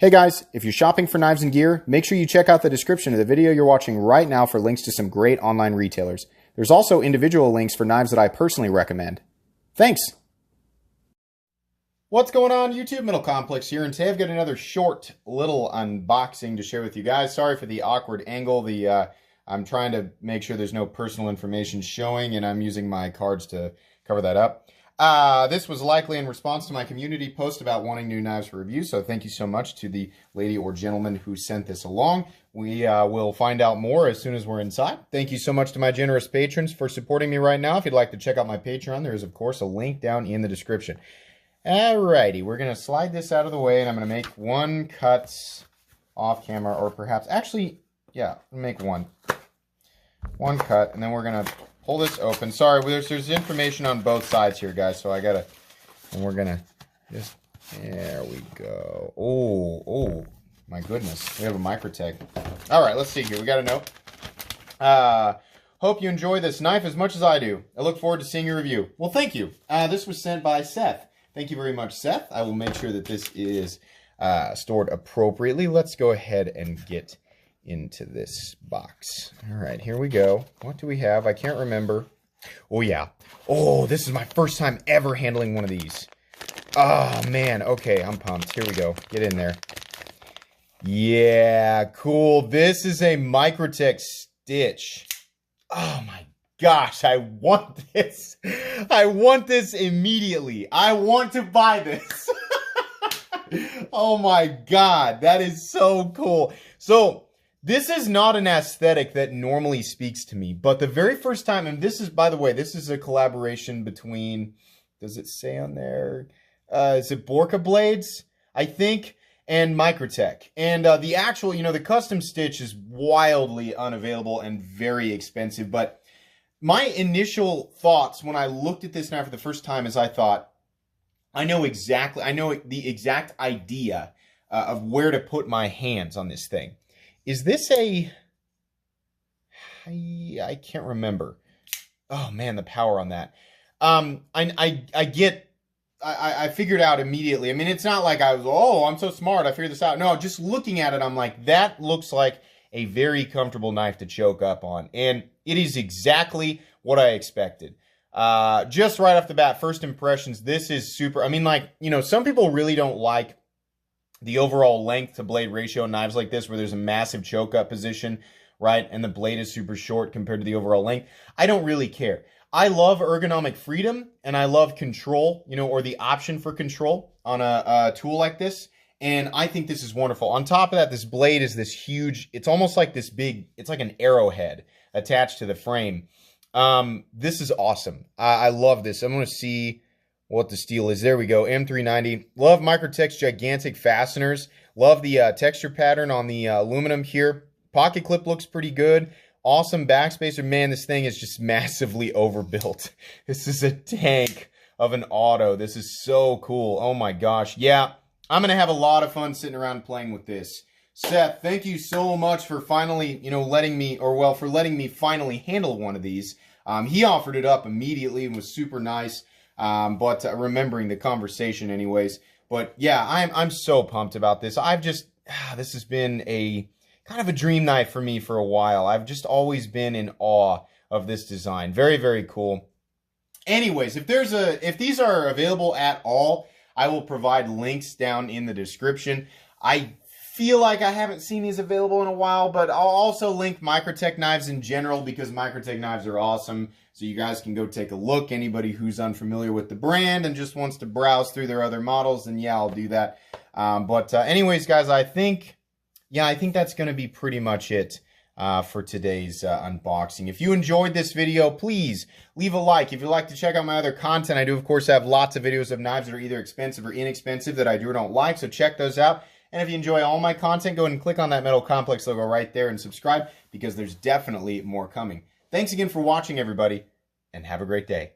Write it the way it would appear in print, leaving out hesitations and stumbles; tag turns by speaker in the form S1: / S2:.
S1: Hey guys, if you're shopping for knives and gear, make sure you check out the description of the video you're watching right now for links to some great online retailers. There's also individual links for knives that I personally recommend. Thanks! What's going on YouTube? Middle Complex here, and today I've got another short little unboxing to share with you guys. Sorry for the awkward angle. I'm trying to make sure there's no personal information showing, and I'm using my cards to cover that up. This was likely in response to my community post about wanting new knives for review, so thank you so much to the lady or gentleman who sent this along. We will find out more as soon as we're inside. Thank you so much to my generous patrons for supporting me right now. If you'd like to check out my Patreon, there is, of course, a link down in the description. Alrighty, we're going to slide this out of the way, and I'm going to make one cut off camera, or perhaps, actually, yeah, make one cut, and then we're going to pull this open. Sorry, there's information on both sides here, guys, so and we're gonna just, there we go. Oh, my goodness, we have a Microtech. All right, let's see here. We got a note. Hope you enjoy this knife as much as I do. I look forward to seeing your review. Well, thank you. This was sent by Seth. Thank you very much, Seth. I will make sure that this is stored appropriately. Let's go ahead and get into this box. All right, here we go. What do we have? I can't remember. Oh, yeah. Oh, this is my first time ever handling one of these. Oh, man. Okay, I'm pumped. Here we go. Get in there. Yeah, cool. This is a Microtex stitch. Oh, my gosh. I want this. I want this immediately. I want to buy this. Oh, my God. That is so cool. So, this is not an aesthetic that normally speaks to me, but the very first time, and this is, by the way, this is a collaboration between, does it say on there? Is it Borka Blades, I think, and Microtech. And the actual, the custom stitch is wildly unavailable and very expensive, but my initial thoughts when I looked at this knife for the first time is I thought, I know the exact idea of where to put my hands on this thing. Is this I can't remember. Oh man, the power on that. I figured out immediately. I mean, it's not like I was, oh, I'm so smart, I figured this out. No, just looking at it, I'm like, that looks like a very comfortable knife to choke up on. And it is exactly what I expected. Just right off the bat, first impressions, this is super. I mean, like, some people really don't like the overall length to blade ratio in knives like this, where there's a massive choke up position, right? And the blade is super short compared to the overall length. I don't really care. I love ergonomic freedom, and I love control, or the option for control on a tool like this. And I think this is wonderful. On top of that, this blade is this huge, it's almost like this big, it's like an arrowhead attached to the frame. This is awesome. I love this. I'm going to see what the steel is. There we go. M390. Love Microtech's gigantic fasteners. Love the texture pattern on the aluminum here. Pocket clip looks pretty good. Awesome backspacer. Man, this thing is just massively overbuilt. This is a tank of an auto. This is so cool. Oh my gosh. Yeah, I'm going to have a lot of fun sitting around playing with this. Seth, thank you so much for finally, letting me finally handle one of these. He offered it up immediately and was super nice. But remembering the conversation anyways. But yeah, I'm so pumped about this. This has been a kind of a dream knife for me for a while. I've just always been in awe of this design. Very, very cool. Anyways, if these are available at all, I will provide links down in the description. I feel like I haven't seen these available in a while, but I'll also link Microtech knives in general because Microtech knives are awesome. So you guys can go take a look. Anybody who's unfamiliar with the brand and just wants to browse through their other models, then yeah, I'll do that. Anyways, guys, I think that's going to be pretty much it for today's unboxing. If you enjoyed this video, please leave a like. If you'd like to check out my other content, I do, of course, have lots of videos of knives that are either expensive or inexpensive that I do or don't like, so check those out. And if you enjoy all my content, go ahead and click on that Metal Complex logo right there and subscribe because there's definitely more coming. Thanks again for watching, everybody, and have a great day.